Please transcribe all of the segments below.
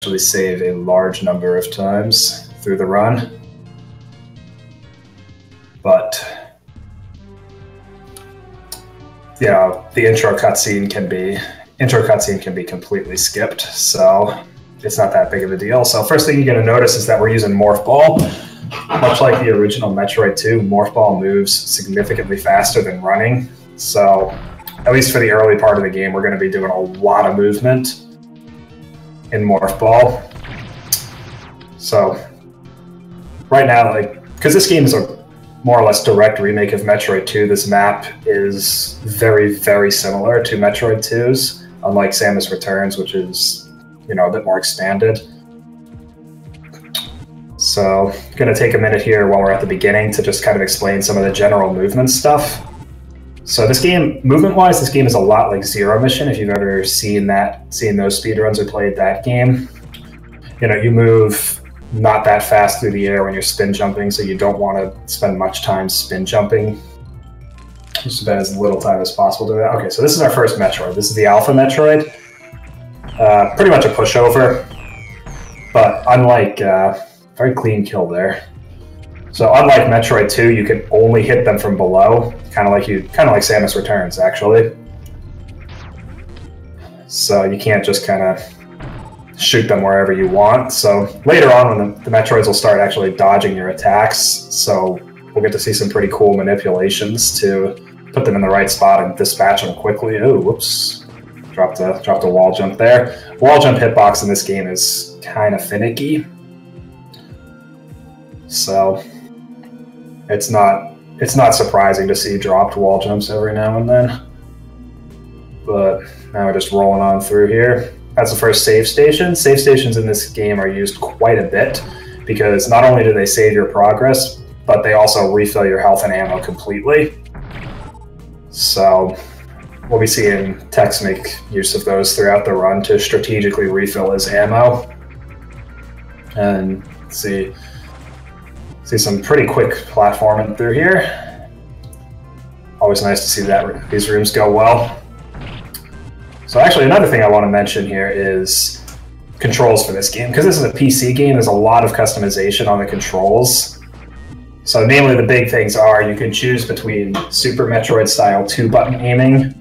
actually save a large number of times through the run. But yeah, the intro cutscene can be completely skipped, so it's not that big of a deal. So first thing you're going to notice is that we're using Morph Ball. Much like the original Metroid 2, Morph Ball moves significantly faster than running. So at least for the early part of the game, we're going to be doing a lot of movement in Morph Ball. So right now, because this game is a more or less direct remake of Metroid 2, this map is very, very similar to Metroid 2's, unlike Samus Returns, which is, a bit more expanded. So I'm going to take a minute here while we're at the beginning to just kind of explain some of the general movement stuff. So this game, movement-wise, this game is a lot like Zero Mission, if you've ever seen those speedruns or played that game. You move not that fast through the air when you're spin jumping, so you don't want to spend much time spin jumping. Just spend as little time as possible doing that. Okay, so this is our first Metroid. This is the Alpha Metroid. Pretty much a pushover, but unlike... very clean kill there. So unlike Metroid 2, you can only hit them from below, kind of like Samus Returns, actually. So you can't just kind of shoot them wherever you want. So later on, when the Metroids will start actually dodging your attacks, so we'll get to see some pretty cool manipulations to put them in the right spot and dispatch them quickly. Oh, whoops. Dropped a wall jump there. Wall jump hitbox in this game is kind of finicky. So it's not surprising to see dropped wall jumps every now and then. But now we're just rolling on through here. That's the first save station. Save stations in this game are used quite a bit because not only do they save your progress, but they also refill your health and ammo completely. So we'll be seeing Tex make use of those throughout the run to strategically refill his ammo. And let's see some pretty quick platforming through here. Always nice to see that these rooms go well. So actually another thing I want to mention here is controls for this game. Because this is a PC game, there's a lot of customization on the controls. So namely the big things are you can choose between Super Metroid style 2-button aiming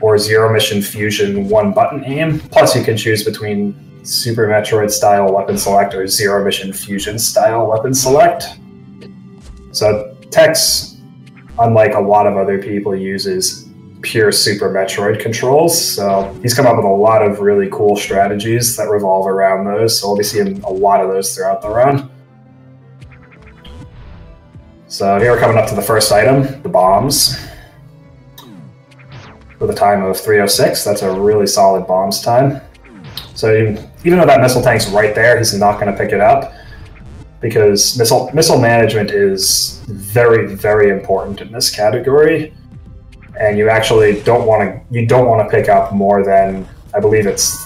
or Zero Mission Fusion 1-button aim. Plus you can choose between Super Metroid style weapon select or Zero Mission Fusion style weapon select. So Tex, unlike a lot of other people, uses pure Super Metroid controls. So he's come up with a lot of really cool strategies that revolve around those. So we'll be seeing a lot of those throughout the run. So here we're coming up to the first item, the bombs. With a time of 3:06, that's a really solid bombs time. So even though that missile tank's right there, he's not going to pick it up because missile management is very, very important in this category, and you actually don't want to pick up more than, I believe it's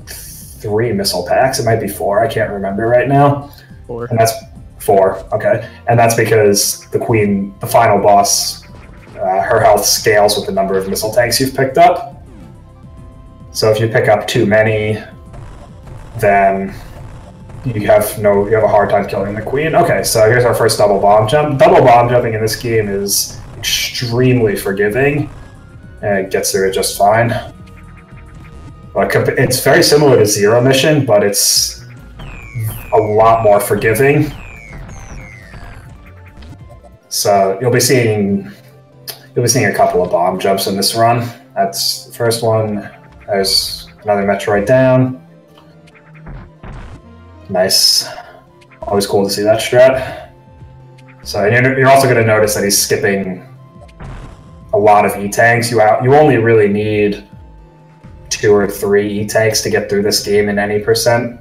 3 missile packs. It might be 4. I can't remember right now. 4. And that's 4. Okay, and that's because the final boss, her health scales with the number of missile tanks you've picked up. So if you pick up too many, then you have a hard time killing the queen. Okay, so here's our first double bomb jump. Double bomb jumping in this game is extremely forgiving, and it gets through it just fine. It's very similar to Zero Mission, but it's a lot more forgiving. So you'll be seeing a couple of bomb jumps in this run. That's the first one. There's another Metroid down. Nice. Always cool to see that strat. So you're also going to notice that he's skipping a lot of E-tanks. You only really need 2 or 3 E-tanks to get through this game in any percent.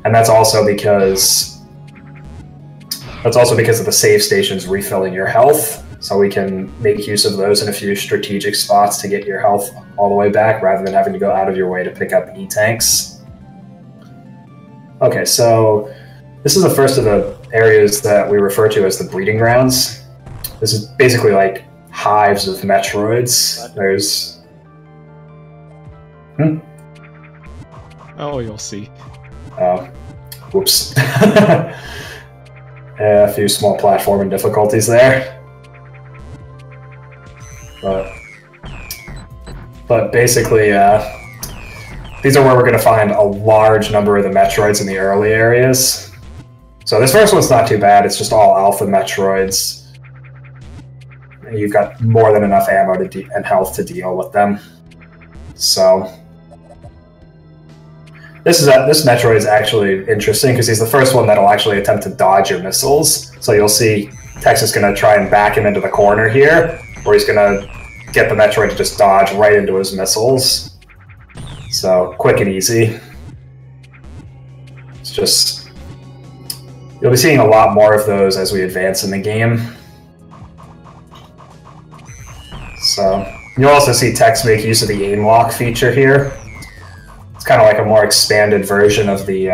And that's also because of the save stations refilling your health. So we can make use of those in a few strategic spots to get your health all the way back rather than having to go out of your way to pick up E-tanks. Okay, so this is the first of the areas that we refer to as the breeding grounds. This is basically like hives of Metroids. There's... Oh, you'll see. Oh, whoops. A few small platforming difficulties there. But basically, these are where we're going to find a large number of the Metroids in the early areas. So this first one's not too bad. It's just all alpha Metroids. And you've got more than enough ammo and health to deal with them. So this Metroid is actually interesting because he's the first one that'll actually attempt to dodge your missiles. So you'll see Tex is going to try and back him into the corner here, where he's going to get the Metroid to just dodge right into his missiles. So, quick and easy. It's just... You'll be seeing a lot more of those as we advance in the game. So, you'll also see Tex make use of the aim lock feature here. It's kind of like a more expanded version of the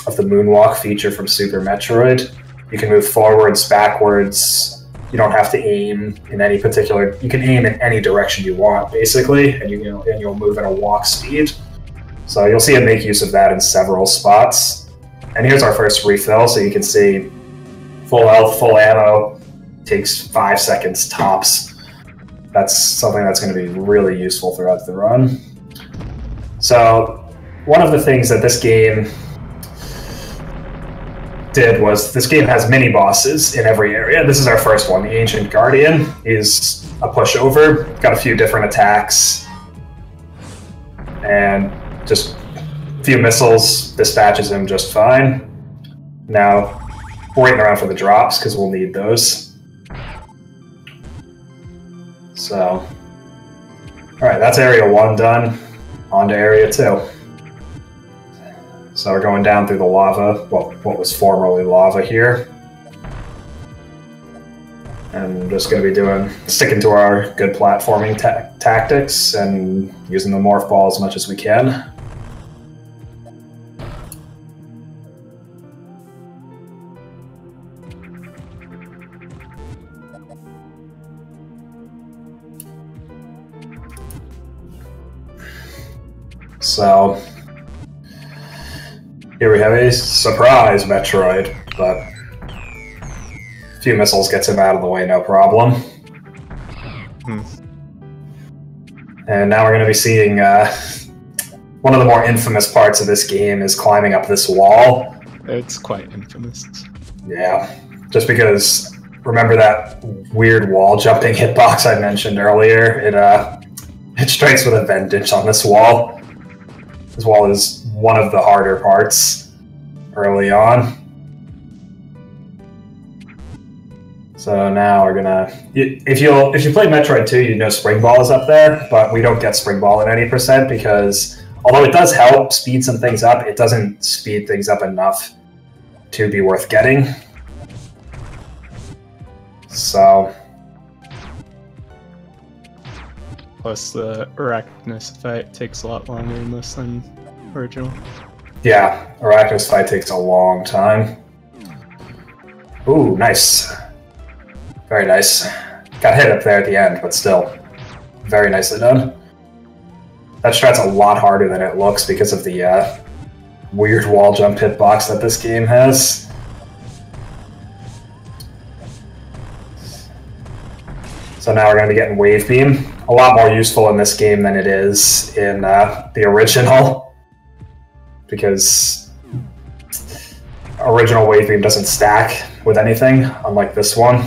moonwalk feature from Super Metroid. You can move forwards, backwards. You don't have to aim in any particular. You can aim in any direction you want, basically, and you'll move at a walk speed. So you'll see it make use of that in several spots. And here's our first refill, so you can see full health, full ammo, takes 5 seconds tops. That's something that's going to be really useful throughout the run. So one of the things that this game did was this game has mini bosses in every area. This is our first one, the Ancient Guardian. He's a pushover, got a few different attacks, and just a few missiles dispatches him just fine. Now, we're waiting around for the drops because we'll need those. So, alright, that's area 1 done. On to area 2. So we're going down through the lava, well, what was formerly lava here. And I'm just going to be sticking to our good platforming tactics and using the morph ball as much as we can. So here we have a surprise Metroid, but a few missiles gets him out of the way, no problem. And now we're going to be seeing one of the more infamous parts of this game is climbing up this wall. It's quite infamous. Yeah, just because, remember that weird wall jumping hitbox I mentioned earlier? It strikes with a vengeance on this wall. This wall is one of the harder parts early on. So now we're gonna... If you play Metroid 2, you know Spring Ball is up there, but we don't get Spring Ball at any percent because, although it does help speed some things up, it doesn't speed things up enough to be worth getting. So... Plus, the Arachnus fight takes a lot longer in this than original. Yeah, Arachnus fight takes a long time. Ooh, nice. Very nice. Got hit up there at the end, but still. Very nicely done. That strat's a lot harder than it looks because of the weird wall jump hitbox that this game has. So now we're going to be getting Wave Beam. A lot more useful in this game than it is in the original. Because original Wave Beam doesn't stack with anything, unlike this one.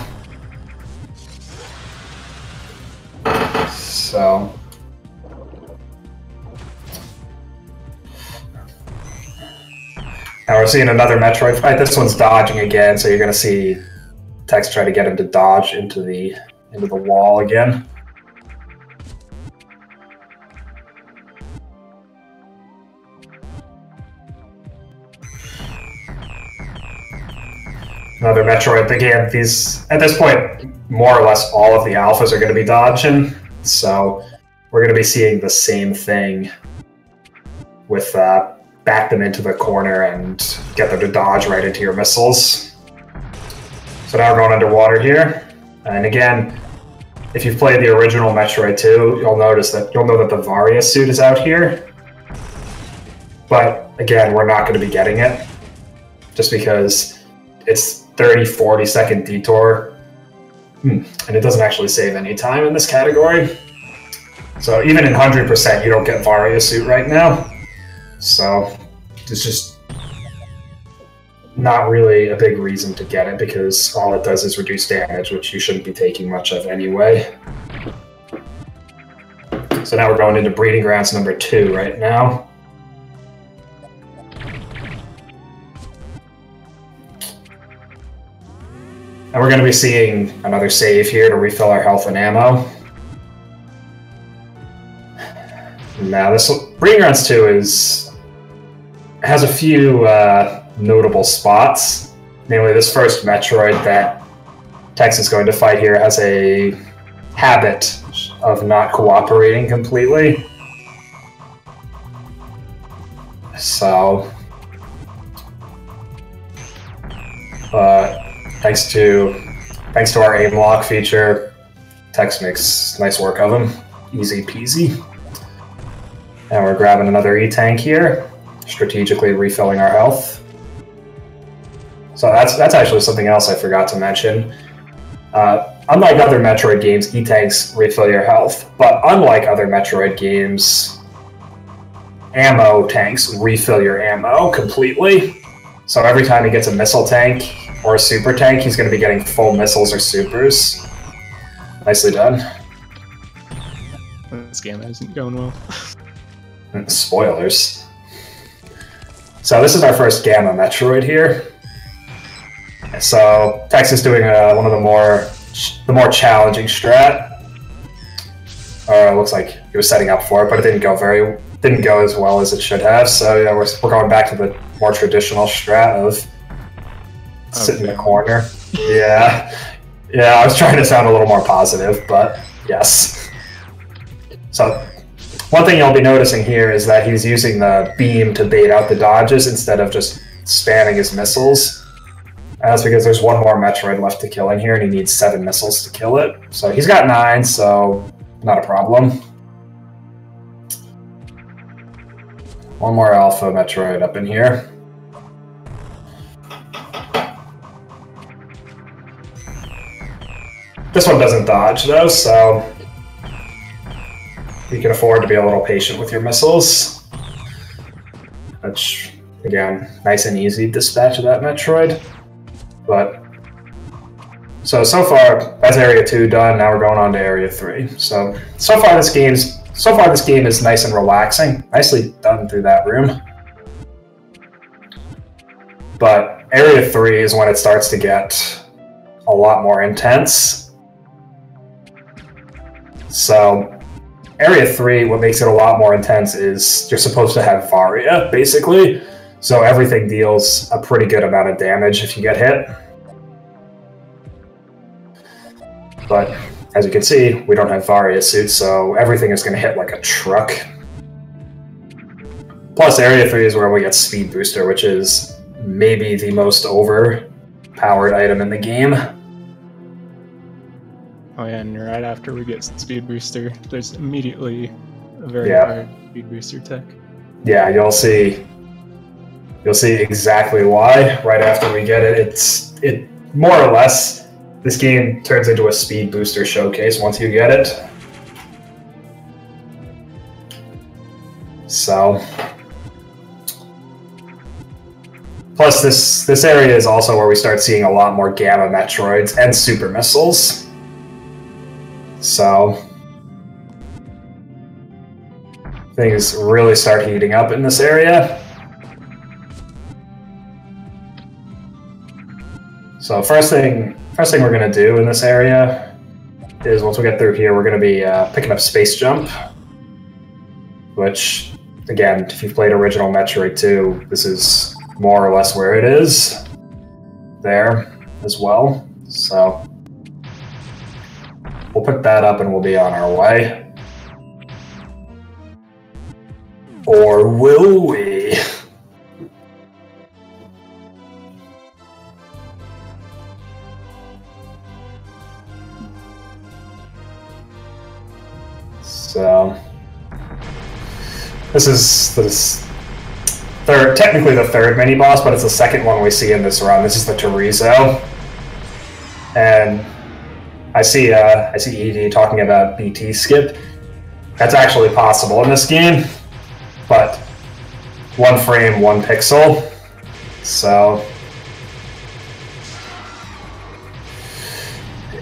So... Now we're seeing another Metroid fight. This one's dodging again, so you're going to see Tex try to get him to dodge into the wall again. Another Metroid. Again, these, at this point, more or less all of the alphas are going to be dodging, so we're going to be seeing the same thing with back them into the corner and get them to dodge right into your missiles. So now we're going underwater here, and again, if you've played the original Metroid 2, you'll know that the Varia suit is out here. But again, we're not going to be getting it just because it's 30-40 second detour. And it doesn't actually save any time in this category. So even in 100%, you don't get Varia suit right now. So it's just not really a big reason to get it because all it does is reduce damage, which you shouldn't be taking much of anyway. So now we're going into Breeding Grounds number 2 right now. And we're going to be seeing another save here to refill our health and ammo. Now, this Breeding Grounds 2 has a few notable spots. Namely, this first Metroid that Tex is going to fight here has a habit of not cooperating completely. So, thanks to our aim lock feature, Tex makes nice work of him. Easy peasy. And we're grabbing another E-Tank here, strategically refilling our health. So that's actually something else I forgot to mention. Unlike other Metroid games, E-Tanks refill your health, but unlike other Metroid games, ammo tanks refill your ammo completely. So every time he gets a missile tank or a super tank, he's going to be getting full missiles or supers. Nicely done. This game isn't going well. Spoilers. So this is our first Gamma Metroid here. So Tex is doing one of the more challenging strat. It looks like he was setting up for it, but it didn't go as well as it should have. So yeah, we're going back to the more traditional strat of sit in the corner. Yeah, I was trying to sound a little more positive, but yes. So one thing you'll be noticing here is that he's using the beam to bait out the dodges instead of just spamming his missiles. And that's because there's one more Metroid left to kill in here, and he needs 7 missiles to kill it. So he's got 9, so not a problem. One more Alpha Metroid up in here. This one doesn't dodge, though, so you can afford to be a little patient with your missiles. Which, again, nice and easy dispatch of that Metroid. But so far that's Area 2 done. Now we're going on to Area 3. So far this game is nice and relaxing. Nicely done through that room. But Area 3 is when it starts to get a lot more intense. So Area 3, what makes it a lot more intense is you're supposed to have Varia, basically. So everything deals a pretty good amount of damage if you get hit. But as you can see, we don't have Varia suits, so everything is going to hit like a truck. Plus, Area 3 is where we get Speed Booster, which is maybe the most overpowered item in the game. Oh yeah, and right after we get Speed Booster, there's immediately a very hard Speed Booster tech. Yeah, you'll see exactly why right after we get it. It more or less, this game turns into a Speed Booster showcase once you get it. So, plus this area is also where we start seeing a lot more Gamma Metroids and Super Missiles. So things really start heating up in this area. So first thing we're going to do in this area is once we get through here, we're going to be picking up Space Jump, which, again, if you've played original Metroid 2, this is more or less where it is there as well. So we'll pick that up and we'll be on our way. Or will we? So this technically the third mini boss, but it's the second one we see in this run. This is the Chorizo, and I see ED talking about BT skip. That's actually possible in this game, but 1 frame, 1 pixel. So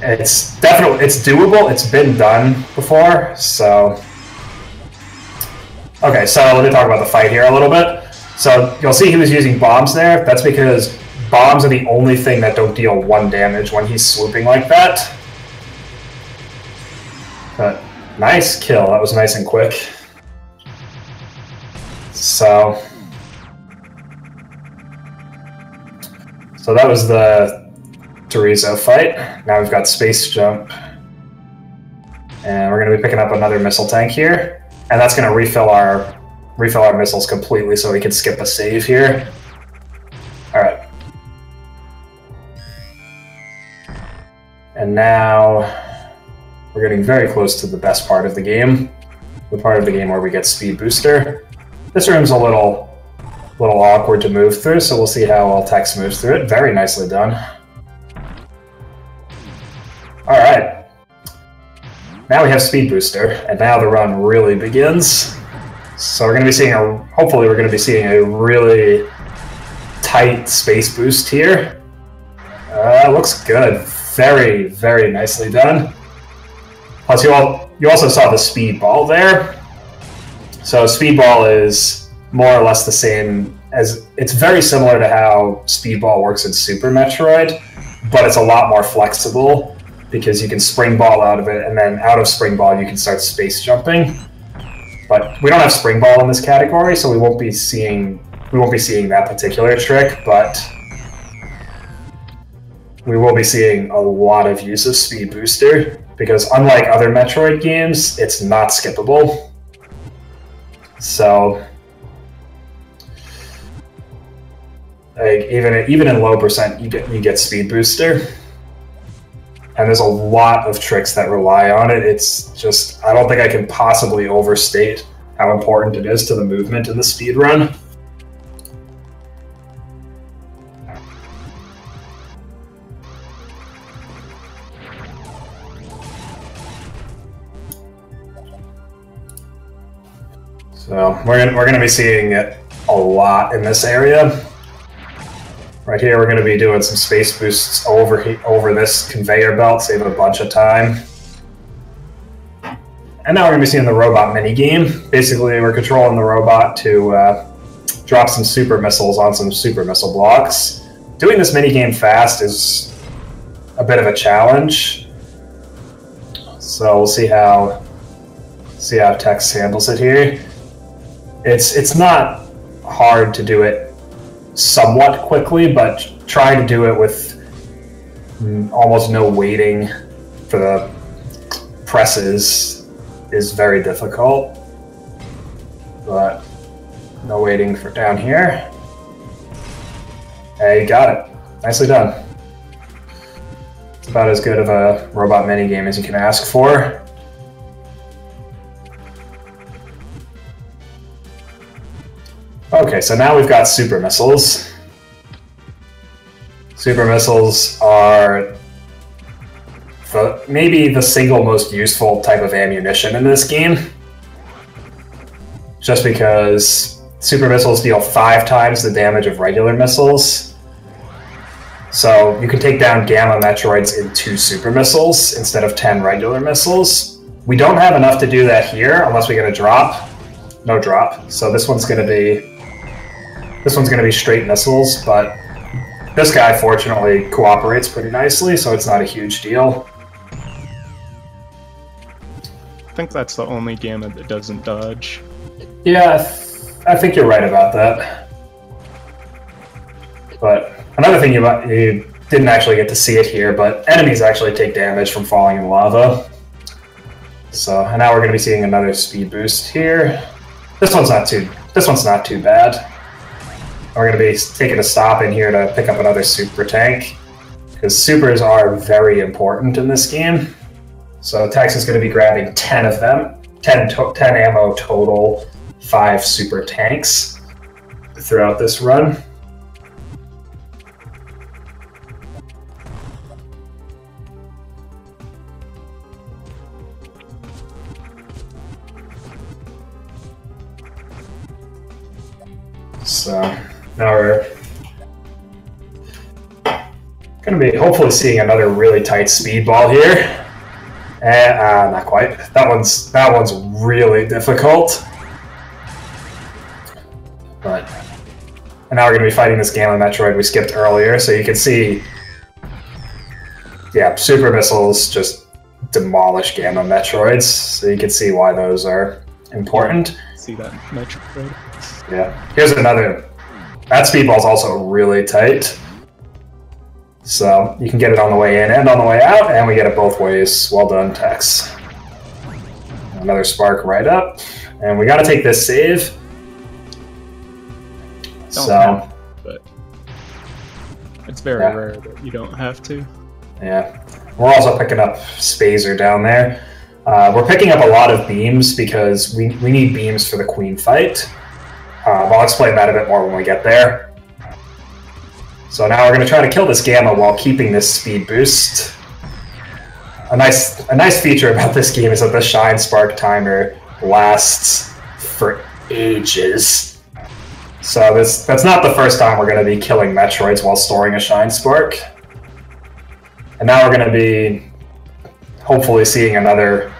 it's doable. It's been done before. So okay, so let me talk about the fight here a little bit. So you'll see he was using bombs there. That's because bombs are the only thing that don't deal 1 damage when he's swooping like that. But nice kill. That was nice and quick. So that was the Chorizo fight. Now we've got Space Jump. And we're going to be picking up another missile tank here. And that's going to refill our missiles completely so we can skip a save here. Alright. And now we're getting very close to the best part of the game. The part of the game where we get Speed Booster. This room's a little awkward to move through, so we'll see how Tex moves through it. Very nicely done. Alright. Now we have Speed Booster, and now the run really begins. So we're going to be seeing hopefully we're going to be seeing a really tight space boost here. Looks good. Very, very nicely done. Plus you also saw the speed ball there. So speed ball is more or less the same as, it's very similar to how speed ball works in Super Metroid, but it's a lot more flexible because you can spring ball out of it, and then out of spring ball you can start space jumping. But we don't have spring ball in this category, so we won't be seeing that particular trick, but we will be seeing a lot of use of Speed Booster, because unlike other Metroid games, it's not skippable. So like even in low percent, you get Speed Booster. And there's a lot of tricks that rely on it. It's just, I don't think I can possibly overstate how important it is to the movement in the speed run. So we're gonna be seeing it a lot in this area. Right here, we're going to be doing some space boosts over this conveyor belt, save a bunch of time. And now we're going to be seeing the robot minigame. Basically, we're controlling the robot to drop some super missiles on some super missile blocks. Doing this minigame fast is a bit of a challenge. So we'll see how Tex handles it here. It's not hard to do it somewhat quickly, but trying to do it with almost no waiting for the presses is very difficult. But no waiting for down here. Hey, you got it. Nicely done. It's about as good of a robot minigame as you can ask for. Okay, so now we've got super missiles. Super missiles are maybe the single most useful type of ammunition in this game. Just because super missiles deal 5 times the damage of regular missiles. So you can take down Gamma Metroids in 2 super missiles instead of 10 regular missiles. We don't have enough to do that here unless we get a drop. No drop. So this one's gonna be straight missiles, but this guy fortunately cooperates pretty nicely, so it's not a huge deal. I think that's the only Gamma that doesn't dodge. Yeah, I think you're right about that. But another thing you didn't actually get to see it here, but enemies actually take damage from falling in lava. So, and now we're going to be seeing another speed boost here. This one's not too bad. We're going to be taking a stop in here to pick up another super tank, because supers are very important in this game. So Tex is going to be grabbing 10 of them, 10 ammo total, 5 super tanks. throughout this run. So now we're going to be hopefully seeing another really tight speedball here. And not quite. That one's really difficult. But and now we're going to be fighting this Gamma Metroid we skipped earlier, so you can see, yeah, super missiles just demolish Gamma Metroids, so you can see why those are important. See that Metroid? Yeah. Here's another. That speedball's also really tight. So you can get it on the way in and on the way out, and we get it both ways. Well done, Tex. Another spark right up, and we got to take this save. But it's very rare that you don't have to. Yeah. We're also picking up Spazer down there. We're picking up a lot of beams because we need beams for the Queen fight. I'll explain that a bit more when we get there. So now we're going to try to kill this Gamma while keeping this speed boost. A nice feature about this game is that the Shine Spark timer lasts for ages. So that's not the first time we're going to be killing Metroids while storing a Shine Spark. And now we're going to be hopefully seeing another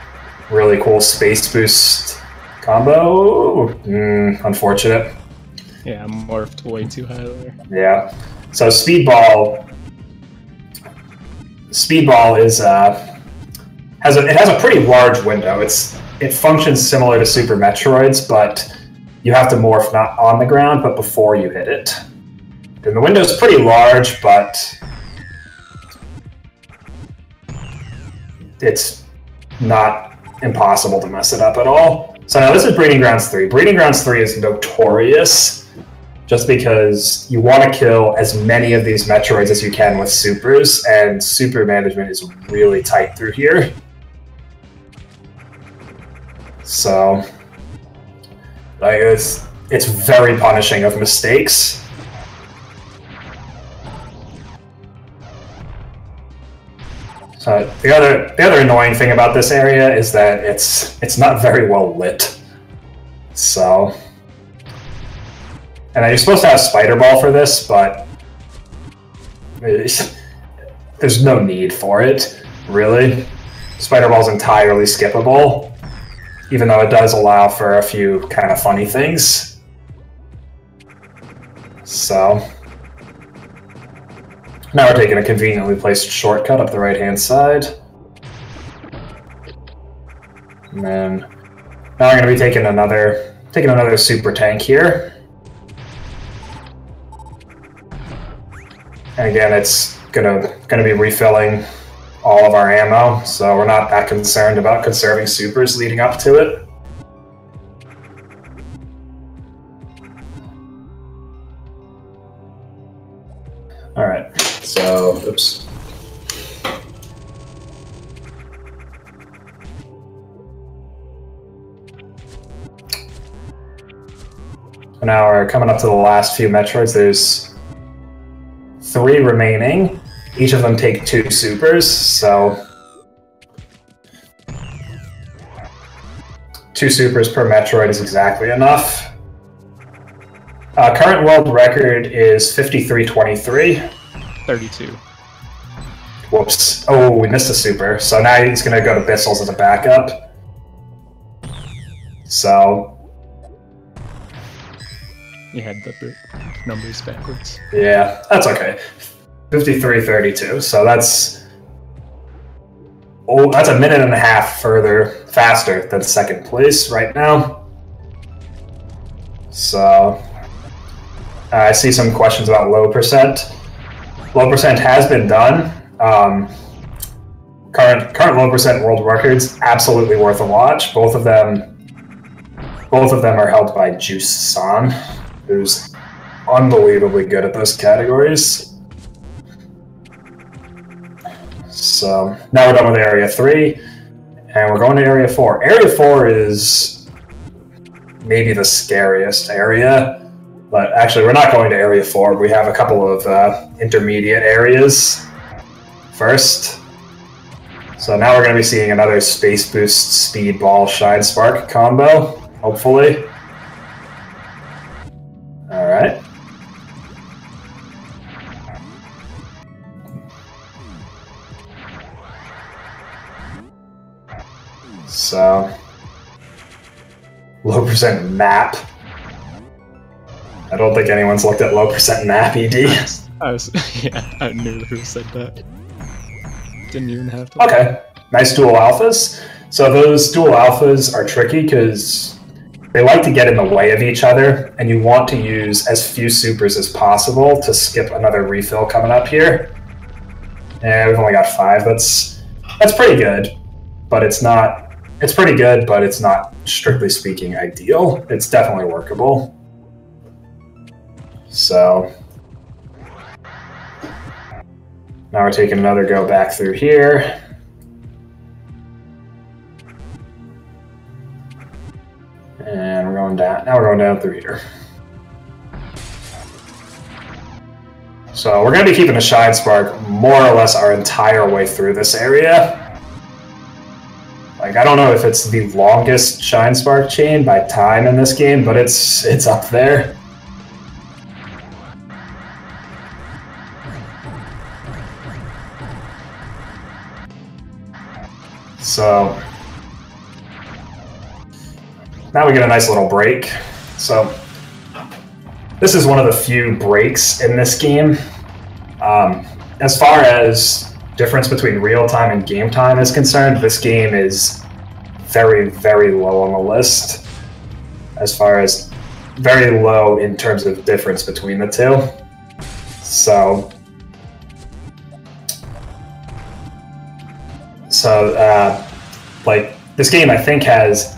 really cool space boost combo. Unfortunate. Yeah, morphed way too high there. Yeah. So Speedball is has a pretty large window. It functions similar to Super Metroids, but you have to morph not on the ground, but before you hit it. And the window's pretty large, but it's not impossible to mess it up at all. So now this is Breeding Grounds 3. Breeding Grounds 3 is notorious just because you want to kill as many of these Metroids as you can with supers, and super management is really tight through here. So, like, it's very punishing of mistakes. So the other annoying thing about this area is that it's not very well lit. So, and you're supposed to have Spider Ball for this, but there's no need for it, really. Spider Ball's entirely skippable, even though it does allow for a few kind of funny things. So now we're taking a conveniently placed shortcut up the right-hand side. And then now we're going to be taking another super tank here. And again, it's gonna be refilling all of our ammo, so we're not that concerned about conserving supers leading up to it. All right, so oops. So now we're coming up to the last few Metroids. There's 3 remaining. Each of them take 2 supers, so 2 supers per Metroid is exactly enough. Current world record is 53-23. 32. Whoops. Oh, we missed a super. So now he's going to go to Bissell's as a backup. So you had the numbers backwards. Yeah, that's okay. 53-32. So that's a minute and a half faster than second place right now. So I see some questions about low percent. Low percent has been done. Current low percent world records, absolutely worth a watch. Both of them are held by Juice-san, who's unbelievably good at those categories. So now we're done with Area 3, and we're going to Area 4. Area 4 is maybe the scariest area. But actually, we're not going to Area 4. We have a couple of intermediate areas first. So now we're going to be seeing another Space Boost, Speed Ball, Shine Spark combo, hopefully. Alright. So, low percent map. I don't think anyone's looked at low percent map, ED. Yeah, I knew who said that. Didn't even have to. Okay, nice dual alphas. So those dual alphas are tricky because they like to get in the way of each other, and you want to use as few supers as possible to skip another refill coming up here. Yeah, we've only got 5. That's pretty good, but it's not. It's pretty good, but it's not, strictly speaking, ideal. It's definitely workable. So now we're taking another go back through here. And we're going down. Now we're going down through here. So we're going to be keeping the Shine Spark more or less our entire way through this area. Like, I don't know if it's the longest Shine Spark chain by time in this game, but it's up there. So now we get a nice little break. So this is one of the few breaks in this game. As far as difference between real time and game time is concerned, this game is very, very low on the list. As far as very low in terms of difference between the two. So like, this game I think has,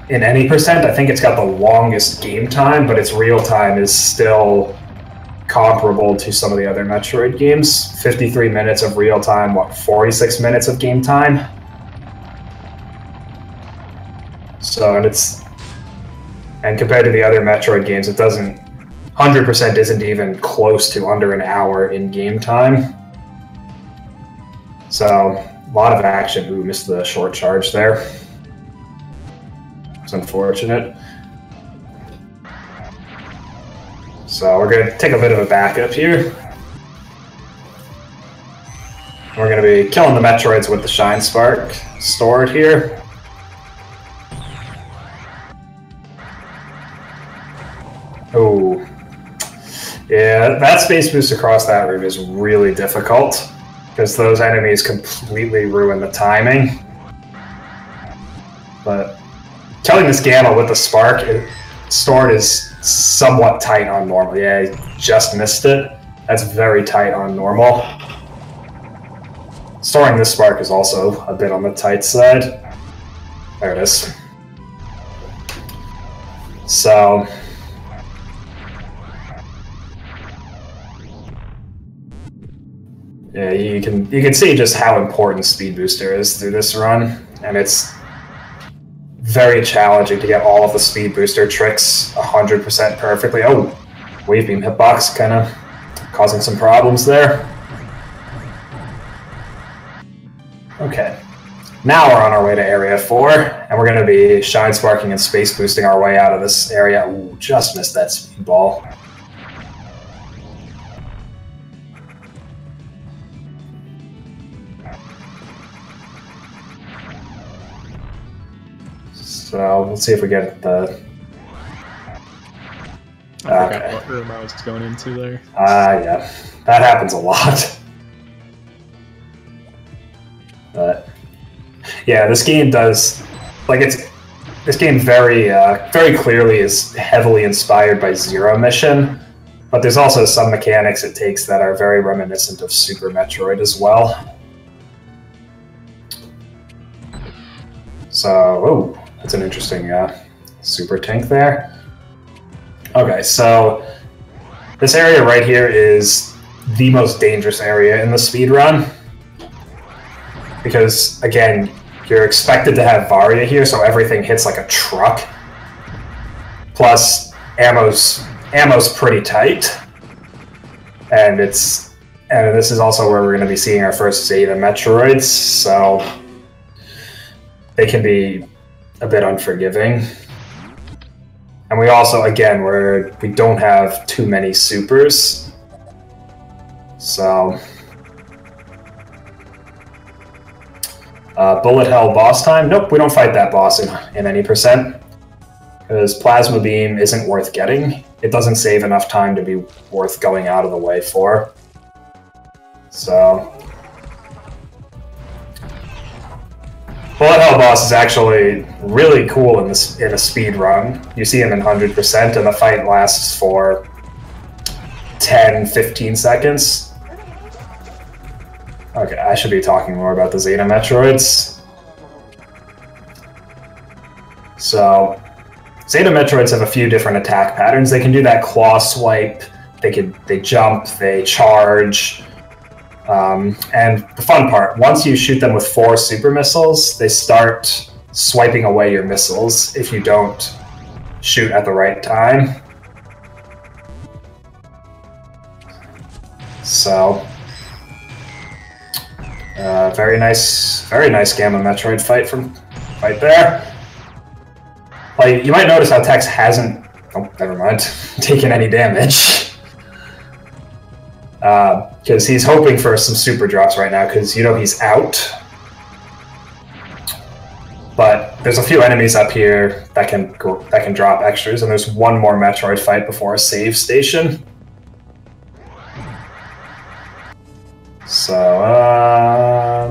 in any percent, I think it's got the longest game time, but its real time is still comparable to some of the other Metroid games. 53 minutes of real time, 46 minutes of game time? So, and compared to the other Metroid games, it doesn't, 100% isn't even close to under an hour in game time. So, a lot of action. Ooh, missed the short charge there. It's unfortunate. So we're going to take a bit of a backup here. We're going to be killing the Metroids with the Shine Spark stored here. Oh. Yeah, that space boost across that room is really difficult, because those enemies completely ruin the timing. But killing this Gamma with the Spark stored is somewhat tight on normal. Yeah, he just missed it. That's very tight on normal. Storing this Spark is also a bit on the tight side. There it is. So yeah, you can see just how important Speed Booster is through this run, and it's very challenging to get all of the Speed Booster tricks 100% perfectly. Oh, Wave Beam hitbox kind of causing some problems there. Okay, now we're on our way to Area 4, and we're going to be Shine Sparking and Space Boosting our way out of this area. Ooh, just missed that Speed Ball. So let's see if we get the. I forgot what room I was going into there. Yeah, that happens a lot. But yeah, this game does, like, this game very clearly is heavily inspired by Zero Mission, but there's also some mechanics it takes that are very reminiscent of Super Metroid as well. So, oh. That's an interesting super tank there. Okay, so this area right here is the most dangerous area in the speedrun. Because, again, you're expected to have Varia here, so everything hits like a truck. Plus, ammo's ammo's pretty tight, and this is also where we're going to be seeing our first Zeta Metroids, so they can be a bit unforgiving. And we also, again, we don't have too many supers, so bullet hell boss time. Nope, we don't fight that boss in any percent, because plasma beam isn't worth getting. It doesn't save enough time to be worth going out of the way for. So bullet hell boss is actually really cool in a speed run. You see him in 100%, and the fight lasts for 10-15 seconds. Okay, I should be talking more about the Zeta Metroids. So Zeta Metroids have a few different attack patterns. They can do that claw swipe, they jump, they charge. And the fun part, once you shoot them with 4 super missiles, they start swiping away your missiles if you don't shoot at the right time. So, very nice Gamma Metroid fight there. Like, you might notice how Tex hasn't, oh, never mind, taken any damage. Because he's hoping for some super drops right now, because you know he's out. But there's a few enemies up here that can drop extras, and there's one more Metroid fight before a save station. So, I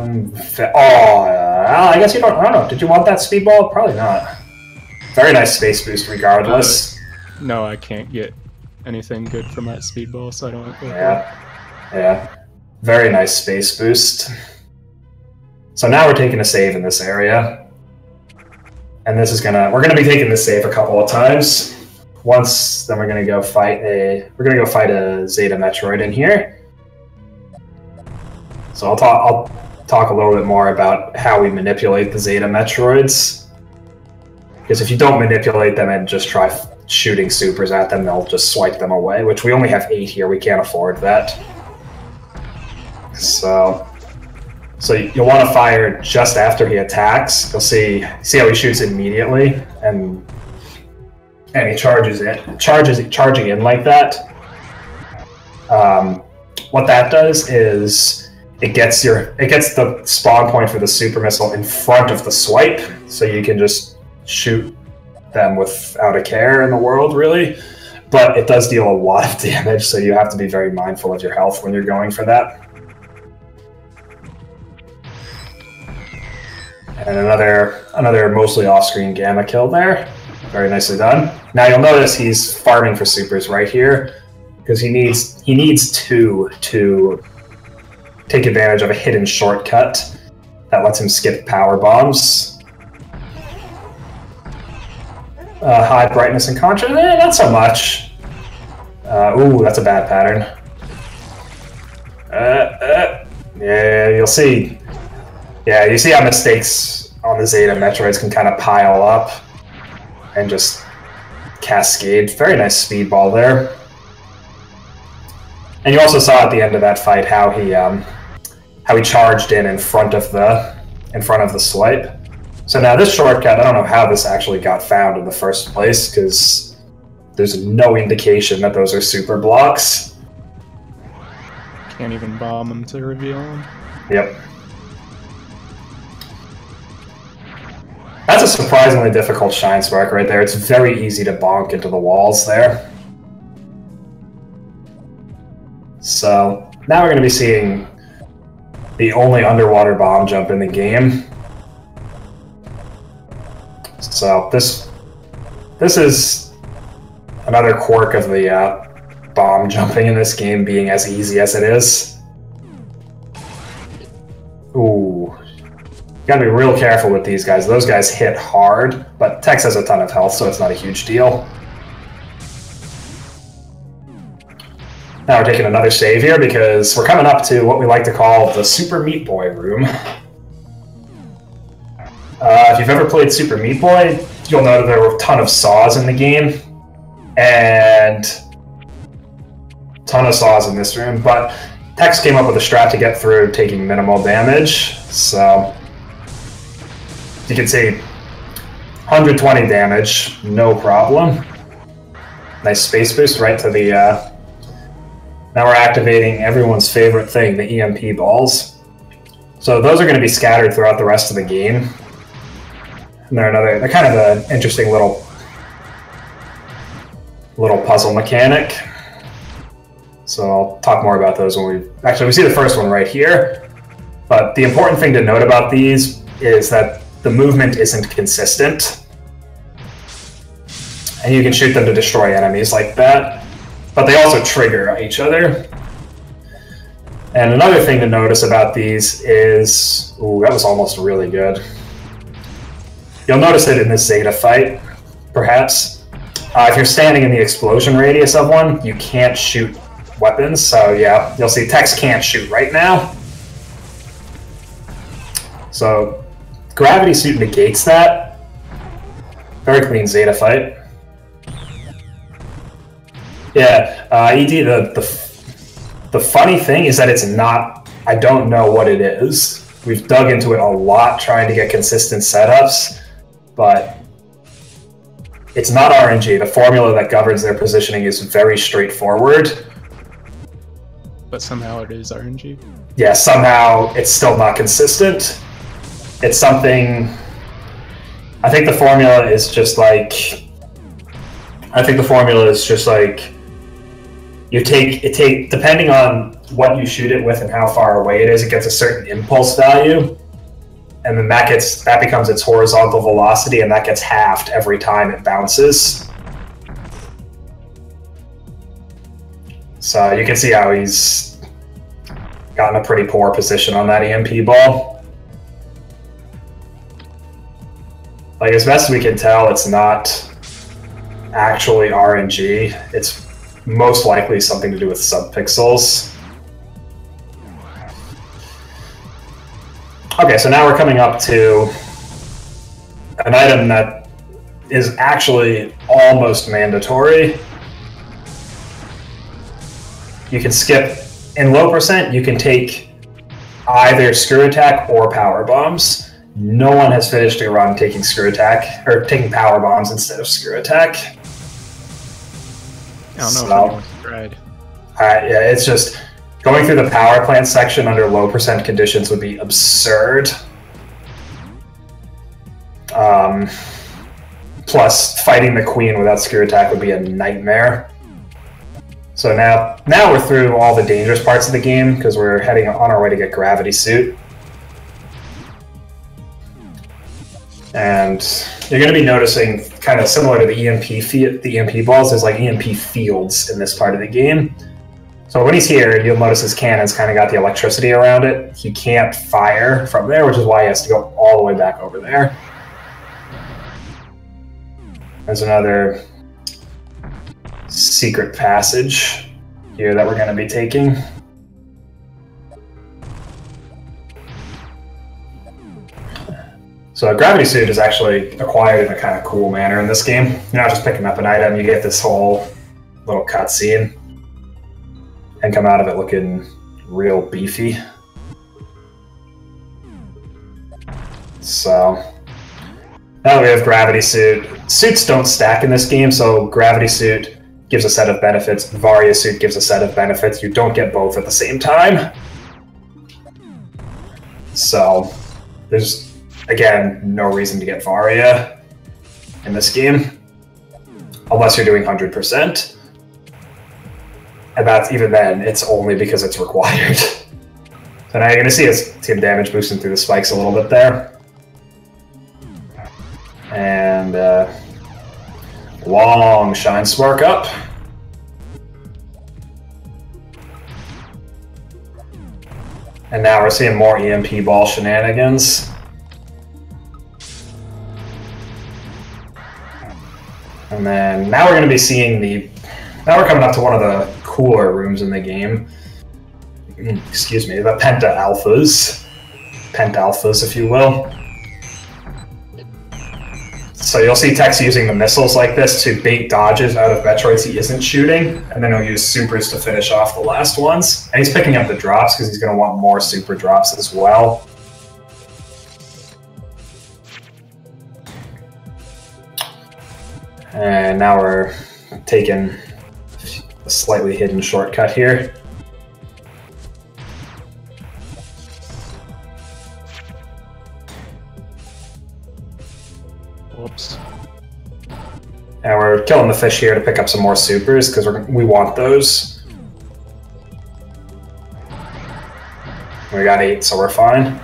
guess you don't. I don't know. Did you want that speedball? Probably not. Very nice space boost, regardless. No, I can't get anything good from that speedball, so I don't. Yeah. Very nice space boost. So now we're taking a save in this area, and this is we're gonna be taking this save a couple of times. Once, then we're gonna go fight a Zeta Metroid in here. So I'll talk a little bit more about how we manipulate the Zeta Metroids. Because if you don't manipulate them and just try shooting supers at them, they'll just swipe them away, which we only have 8 here, we can't afford that. So you'll want to fire just after he attacks. You'll see how he shoots immediately, and he charging in like that. What that does is it gets the spawn point for the super missile in front of the swipe, so you can just shoot them without a care in the world, really. But it does deal a lot of damage, so you have to be very mindful of your health when you're going for that. And another mostly off-screen gamma kill there. Very nicely done. Now you'll notice he's farming for supers right here, because he needs 2 to take advantage of a hidden shortcut that lets him skip power bombs. High brightness and contrast, not so much. Ooh, that's a bad pattern. Yeah, you'll see. Yeah, you see how mistakes on the Zeta Metroids can kind of pile up and just cascade. Very nice speedball there. And you also saw at the end of that fight how he charged in front of the swipe. So now this shortcut, I don't know how this actually got found in the first place, because there's no indication that those are super blocks. Can't even bomb them to reveal them. Yep. That's a surprisingly difficult Shine Spark right there. It's very easy to bonk into the walls there. So now we're going to be seeing the only underwater bomb jump in the game. So this is another quirk of the bomb jumping in this game being as easy as it is. Ooh. You gotta be real careful with these guys. Those guys hit hard, but Tex has a ton of health, so it's not a huge deal. Now we're taking another save here because we're coming up to what we like to call the Super Meat Boy room. If you've ever played Super Meat Boy, you'll know that there were a ton of saws in the game, and ton of saws in this room, but Tex came up with a strat to get through taking minimal damage. So you can see 120 damage, no problem. Nice space boost right to the... now we're activating everyone's favorite thing, the EMP balls. So those are going to be scattered throughout the rest of the game. And they're kind of an interesting little puzzle mechanic. So I'll talk more about those when we see the first one right here. But the important thing to note about these is that the movement isn't consistent. And you can shoot them to destroy enemies like that. But they also trigger each other. And another thing to notice about these is... Ooh, that was almost really good. You'll notice it in this Zeta fight, perhaps. If you're standing in the explosion radius of one, you can't shoot weapons. So yeah, you'll see Tex can't shoot right now. So Gravity Suit negates that. Very clean Zeta fight. Yeah, ED, the funny thing is that it's not... I don't know what it is. We've dug into it a lot trying to get consistent setups, but it's not RNG. The formula that governs their positioning is very straightforward. But somehow it is RNG? Yeah, somehow it's still not consistent. It's something... I think the formula is just like... You take depending on what you shoot it with and how far away it is, it gets a certain impulse value, and then that becomes its horizontal velocity, and that gets halved every time it bounces. So you can see how he's gotten a pretty poor position on that EMP ball. Like, as best we can tell, it's not actually RNG. It's most likely something to do with subpixels. Okay, so now we're coming up to an item that is actually almost mandatory. You can skip, in low percent, you can take either screw attack or power bombs. No one has finished a run taking screw attack, or taking power bombs instead of screw attack. I don't know if anyone's tried. Yeah, it's just going through the power plant section under low percent conditions would be absurd. Plus, fighting the queen without screw attack would be a nightmare. So now we're through all the dangerous parts of the game because we're heading on our way to get Gravity Suit. And you're going to be noticing, kind of similar to the EMP balls, there's like EMP fields in this part of the game. So when he's here, you'll notice his cannon's kind of got the electricity around it. He can't fire from there, which is why he has to go all the way back over there. There's another secret passage here that we're going to be taking. So a Gravity Suit is actually acquired in a kind of cool manner in this game. You're not just picking up an item, you get this whole little cutscene and come out of it looking real beefy. So now we have Gravity Suit. Suits don't stack in this game, so Gravity Suit gives a set of benefits, Varia Suit gives a set of benefits. You don't get both at the same time. So there's, again, no reason to get Varia in this game, unless you're doing 100%. And that's, even then, it's only because it's required. So now you're going to see him damage boosting through the spikes a little bit there. And long Shine Spark up. And now we're seeing more EMP ball shenanigans. And then now we're going to be seeing now we're coming up to one of the cooler rooms in the game. Excuse me, the Penta Alphas, if you will. So you'll see Tex using the missiles like this to bait dodges out of Metroids he isn't shooting, and then he'll use supers to finish off the last ones. And he's picking up the drops because he's going to want more super drops as well. And now we're taking a slightly hidden shortcut here. Whoops. And we're killing the fish here to pick up some more supers because we want those. We got 8, so we're fine.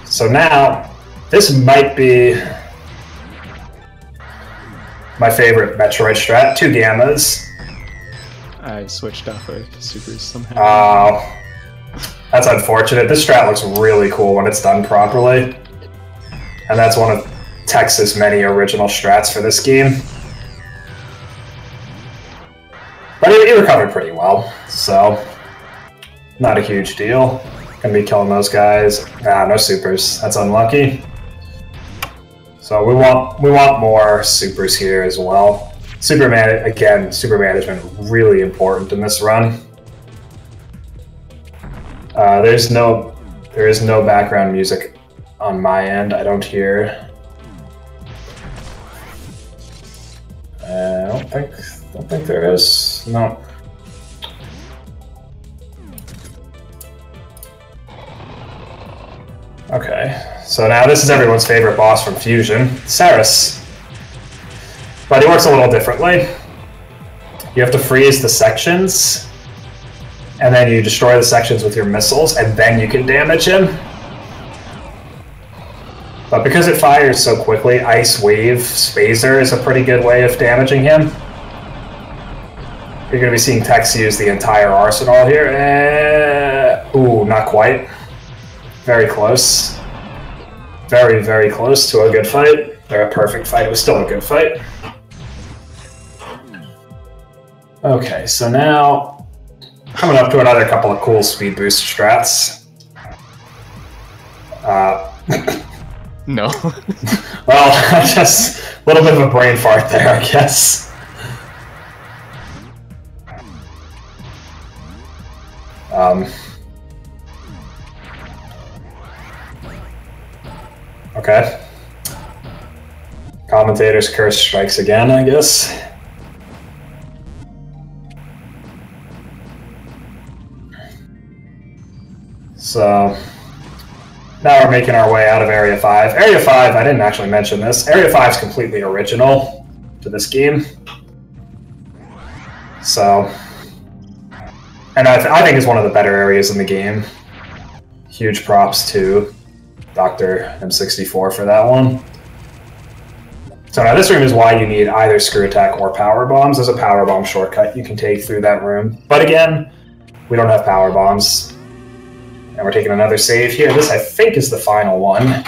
So now, this might be my favorite Metroid strat. 2 gammas. I switched off of supers somehow. That's unfortunate. This strat looks really cool when it's done properly. And that's one of Tex's many original strats for this game. But it recovered pretty well, so not a huge deal. Gonna be killing those guys. No supers. That's unlucky. So we want more supers here as well. Super management really important in this run. There is no background music on my end. I don't hear. I don't think there is. No. Okay, so now this is everyone's favorite boss from Fusion, Saris. But he works a little differently. You have to freeze the sections, and then you destroy the sections with your missiles, and then you can damage him. But because it fires so quickly, Ice Wave Spazer is a pretty good way of damaging him. You're going to be seeing Tex use the entire arsenal here. Ooh, not quite. Very close. Very, very close to a good fight. Or a perfect fight. It was still a good fight. Okay, so now coming up to another couple of cool speed boost strats. No. Well, just a little bit of a brain fart there, I guess. Okay. Commentator's curse strikes again, I guess. So now we're making our way out of Area 5. Area 5, I didn't actually mention this. Area 5 is completely original to this game. So, and I think it's one of the better areas in the game. Huge props to Dr. M64 for that one. So now this room is why you need either screw attack or power bombs. There's a power bomb shortcut you can take through that room. But again, we don't have power bombs. And we're taking another save here. This, I think, is the final one.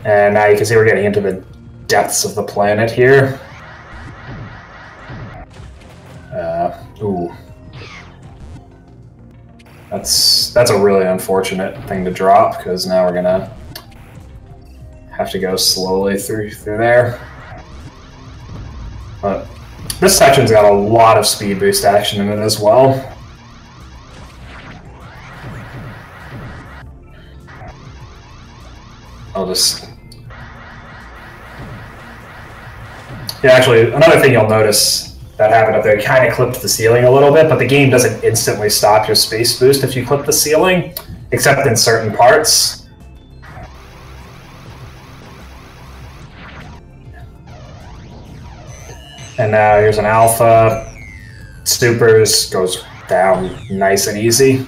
And now you can see we're getting into the depths of the planet here. Ooh. That's a really unfortunate thing to drop, because now we're gonna have to go slowly through there. But this section's got a lot of speed boost action in it as well. Yeah, actually, another thing you'll notice that happened up there, it kind of clipped the ceiling a little bit, but the game doesn't instantly stop your space boost if you clip the ceiling, except in certain parts. And now here's an alpha. Supers goes down nice and easy.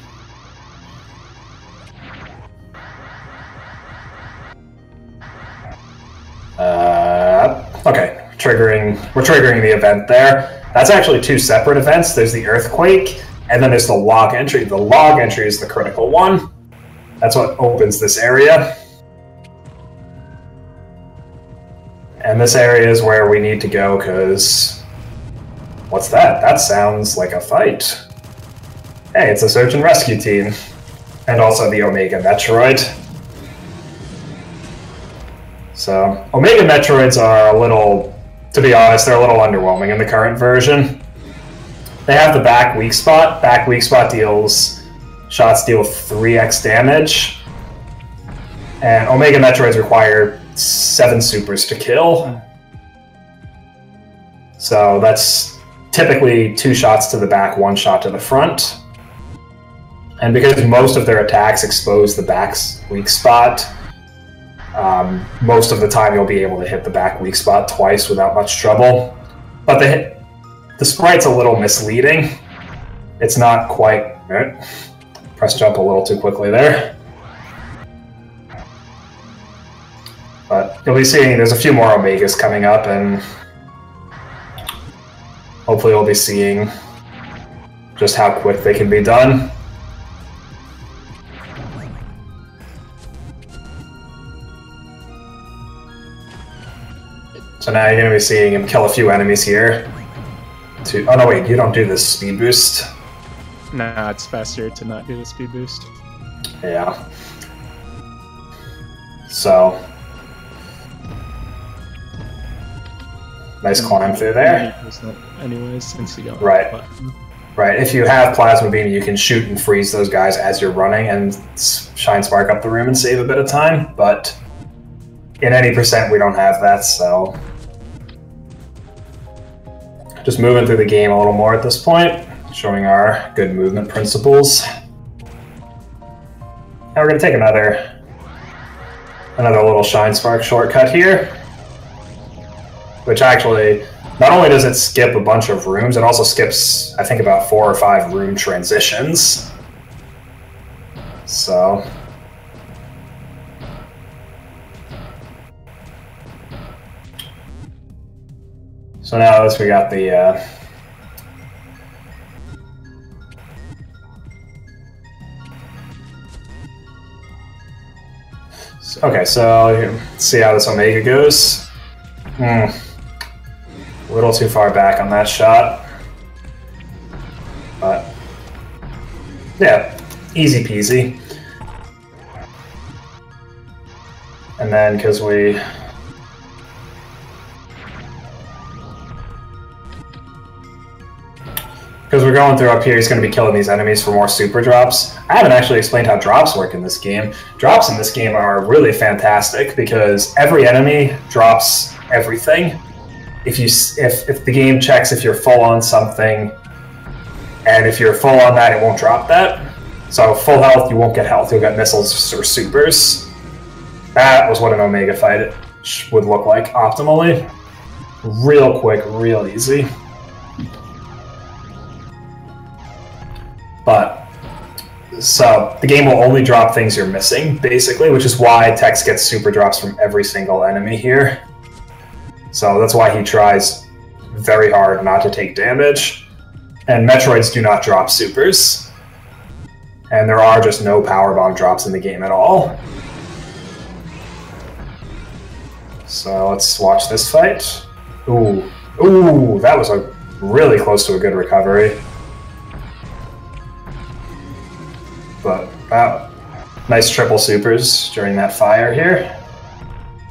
Okay, we're triggering the event there. That's actually 2 separate events. There's the earthquake, and then there's the log entry. The log entry is the critical one. That's what opens this area. And this area is where we need to go, because... What's that? That sounds like a fight. Hey, it's a search and rescue team. And also the Omega Metroid. So Omega Metroids are a little, to be honest, they're a little underwhelming in the current version. They have the back weak spot. Back weak spot shots deal 3x damage. And Omega Metroids require 7 supers to kill. So that's typically 2 shots to the back, 1 shot to the front. And because most of their attacks expose the back's weak spot, most of the time you'll be able to hit the back weak spot twice without much trouble. But the sprite's a little misleading. It's not quite... Press jump a little too quickly there. But you'll be seeing there's a few more Omegas coming up, and hopefully we'll be seeing just how quick they can be done. So now you're going to be seeing him kill a few enemies here. Oh no, wait, you don't do this speed boost. Nah, it's faster to not do the speed boost. Yeah. So... Nice climb through there. Anyways, since you don't right. Right. If you have Plasma Beam, you can shoot and freeze those guys as you're running and Shine Spark up the room and save a bit of time, but in any percent we don't have that, so... Just moving through the game a little more at this point, showing our good movement principles. Now we're going to take another little Shine Spark shortcut here, which actually, not only does it skip a bunch of rooms, it also skips, I think, about 4 or 5 room transitions. So... So now we got the... Okay, so let's see how this Omega goes. A little too far back on that shot. But, yeah, easy peasy. And then, because we're going through up here, he's going to be killing these enemies for more super drops. I haven't actually explained how drops work in this game. Drops in this game are really fantastic because every enemy drops everything. If the game checks if you're full on something, and if you're full on that, it won't drop that. So full health, you won't get health. You'll get missiles or supers. That was what an Omega fight would look like optimally. Real quick, real easy. But, so, the game will only drop things you're missing, basically, which is why Tex gets super drops from every single enemy here. So that's why he tries very hard not to take damage. And Metroids do not drop supers. And there are just no power bomb drops in the game at all. So let's watch this fight. Ooh, that was really close to a good recovery. But nice triple supers during that fire here.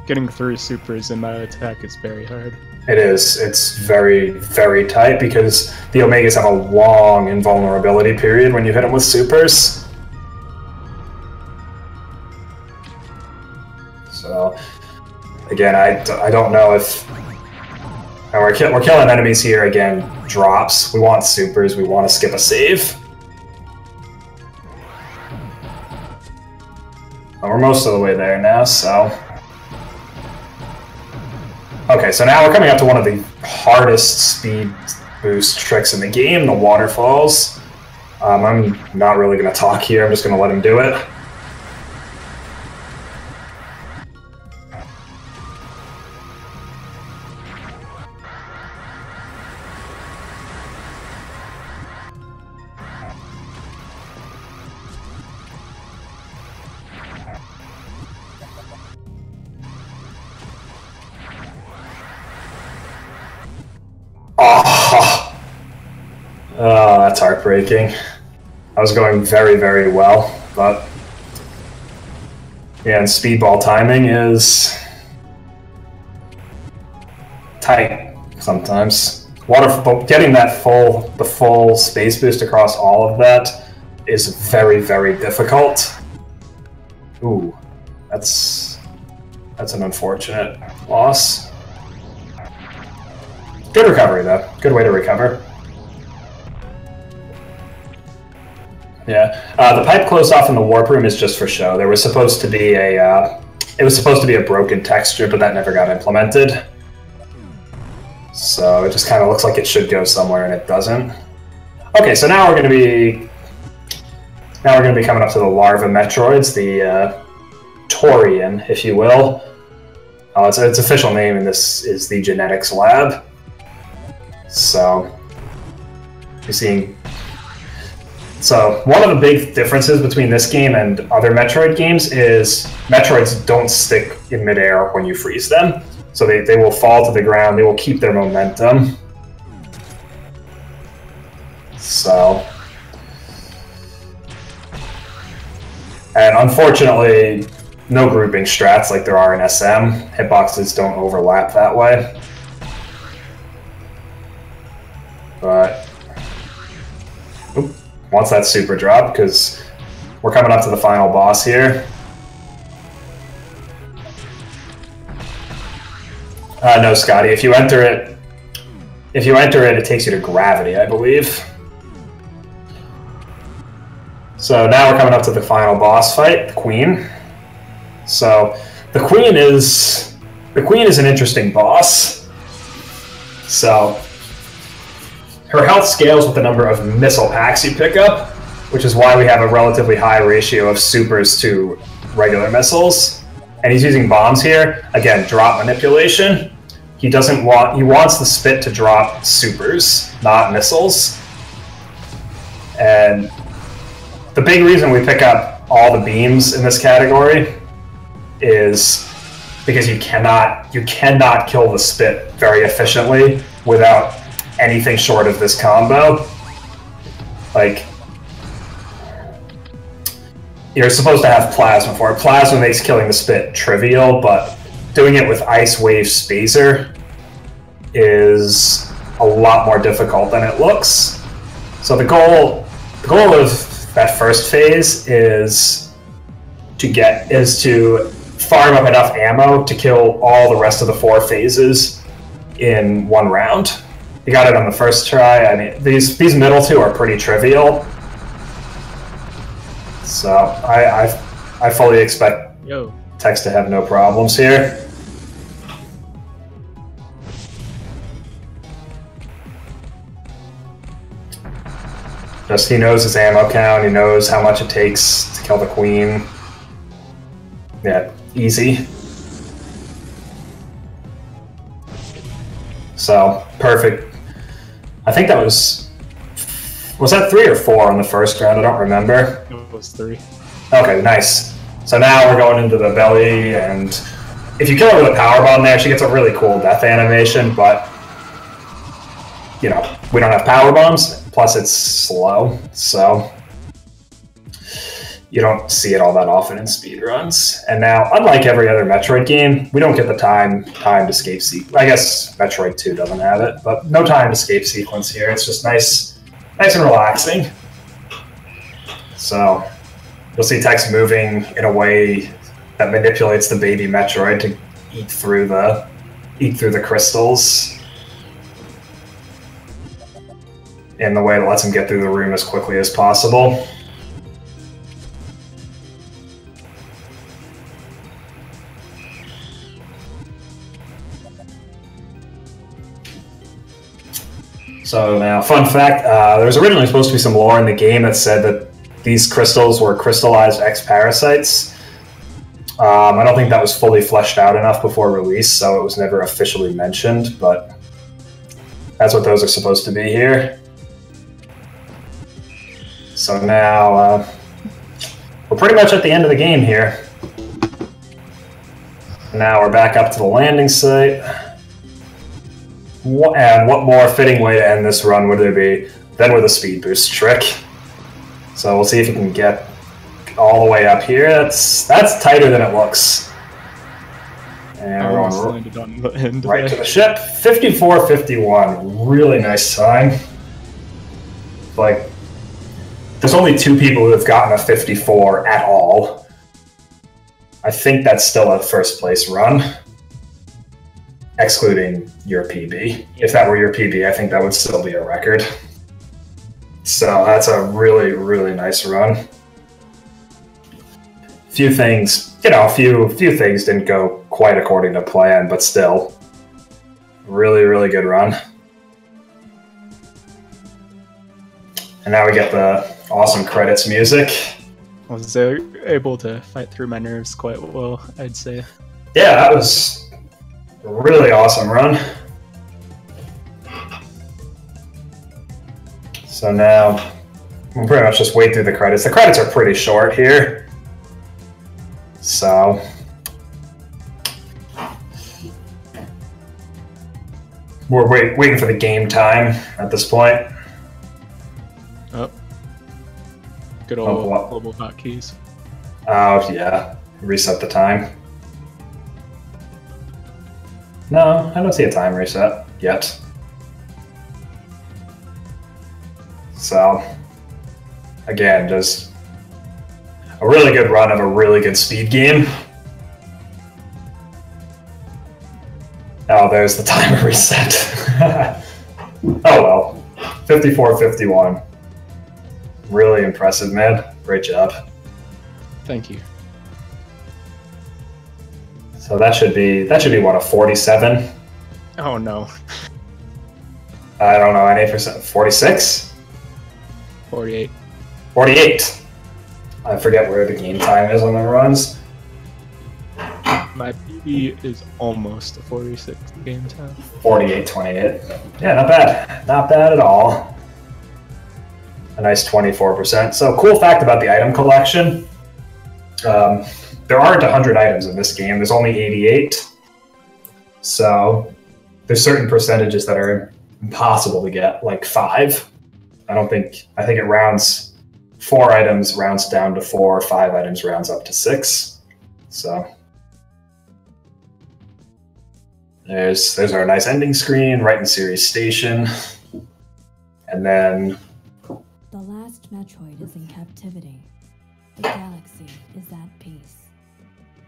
Getting through supers in that attack is very hard. It is. It's very, very tight because the Omegas have a long invulnerability period when you hit them with supers. So, again, I don't know if... We're killing enemies here, again, drops. We want supers, we want to skip a save. We're most of the way there now, so... Okay, so now we're coming up to one of the hardest speed boost tricks in the game, the waterfalls. I'm not really going to talk here, I'm just going to let him do it. Oh, that's heartbreaking. I was going very, very well, but yeah, and speedball timing is tight sometimes. Getting that the full space boost across all of that is very, very difficult. Ooh, that's an unfortunate loss. Good recovery though. Good way to recover. Yeah, the pipe closed off in the warp room is just for show. There was supposed to be a broken texture, but that never got implemented. So it just kind of looks like it should go somewhere, and it doesn't. Okay, so now we're going to be coming up to the larva Metroids, the Taurian, if you will. Its official name in this is the Genetics Lab. So you're seeing. So one of the big differences between this game and other Metroid games is Metroids don't stick in midair when you freeze them. So they will fall to the ground, they will keep their momentum. So... And unfortunately, no grouping strats like there are in SM. Hitboxes don't overlap that way. But... Oop. Wants that super drop, because we're coming up to the final boss here. No, Scotty, if you enter it, it takes you to gravity, I believe. So now we're coming up to the final boss fight, the Queen. So the Queen is an interesting boss. So her health scales with the number of missile packs you pick up, which is why we have a relatively high ratio of supers to regular missiles. And he's using bombs here. Again, drop manipulation. He wants the spit to drop supers, not missiles. And the big reason we pick up all the beams in this category is because you cannot kill the spit very efficiently without anything short of this combo. Like, you're supposed to have plasma for it. Plasma makes killing the spit trivial, but doing it with Ice Wave Spacer is a lot more difficult than it looks. So the goal of that first phase is to farm up enough ammo to kill all the rest of the 4 phases in one round. You got it on the first try. I mean, these middle 2 are pretty trivial. So I fully expect Tex to have no problems here. Just he knows his ammo count, he knows how much it takes to kill the Queen. Yeah, easy. So, perfect. I think that was that 3 or 4 on the first round? I don't remember. It was 3. Okay, nice. So now we're going into the belly, and if you kill her with a power bomb there, she gets a really cool death animation, but you know, we don't have power bombs, plus it's slow, so you don't see it all that often in speedruns. And now, unlike every other Metroid game, we don't get the timed escape sequence. I guess Metroid 2 doesn't have it, but no timed escape sequence here. It's just nice and relaxing. So you'll see Tex moving in a way that manipulates the baby Metroid to eat through the crystals in the way that lets him get through the room as quickly as possible. So now, fun fact, there was originally supposed to be some lore in the game that said that these crystals were crystallized X-parasites. I don't think that was fully fleshed out enough before release, so it was never officially mentioned, but that's what those are supposed to be here. So now, we're pretty much at the end of the game here. Now we're back up to the landing site. And what more fitting way to end this run would there be than with a speed boost trick? So we'll see if you can get all the way up here. That's tighter than it looks. And I we're almost on landed on the end. right to the ship. 54-51. Really nice time. Like, there's only 2 people who have gotten a 54 at all. I think that's still a first place run, excluding your PB. If that were your PB, I think that would still be a record. So that's a really, really nice run. Few things, few things didn't go quite according to plan, but still, really, really good run. And now we get the awesome credits music. I was able to fight through my nerves quite well, I'd say. Yeah, that was a really awesome run. So now we'll pretty much just wait through the credits. The credits are pretty short here. So we're waiting for the game time at this point. Oh. Good old global hotkeys. Oh, yeah. Reset the time. No, I don't see a time reset yet. So, again, just a really good run of a really good speed game. Oh, there's the timer reset. Oh well. 54-51. Really impressive, man. Great job. Thank you. So that should be what, a 47? Oh no. I don't know, any percent. 46? 48. 48. I forget where the game time is on the runs. My PB is almost a 46 game time. 48-28. Yeah, not bad. Not bad at all. A nice 24%. So, cool fact about the item collection. There aren't 100 items in this game. There's only 88. So, there's certain percentages that are impossible to get, like 5. I think it rounds 4 items rounds down to 4, 5 items rounds up to 6. So there's our nice ending screen right in Ceres Station. And then the last Metroid is in captivity. The galaxy is at peace.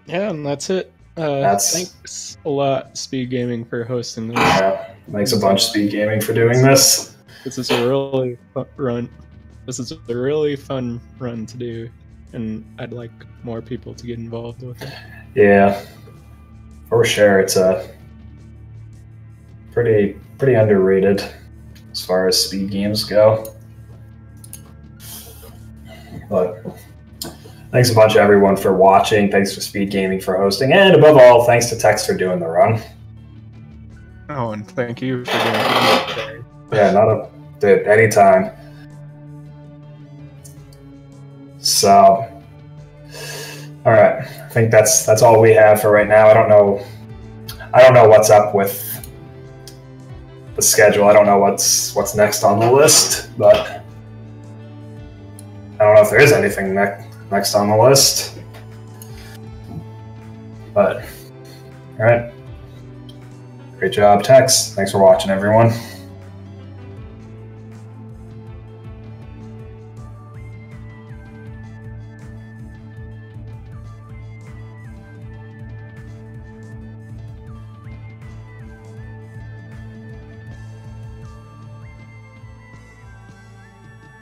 Yeah, and that's it. Thanks a lot, Speed Gaming, for hosting this. Yeah, thanks a bunch, Speed Gaming, for doing this. This is a really fun run. This is a really fun run to do, and I'd like more people to get involved with it. Yeah, for sure. It's a pretty underrated as far as speed games go. But thanks a bunch, everyone, for watching. Thanks for Speed Gaming for hosting, and above all, thanks to Tex for doing the run. Oh, and thank you for doing it today. Yeah, anytime. So, all right. I think that's all we have for right now. I don't know what's up with the schedule. I don't know what's next on the list, but I don't know if there is anything next on the list. But all right. Great job, Tex. Thanks for watching, everyone.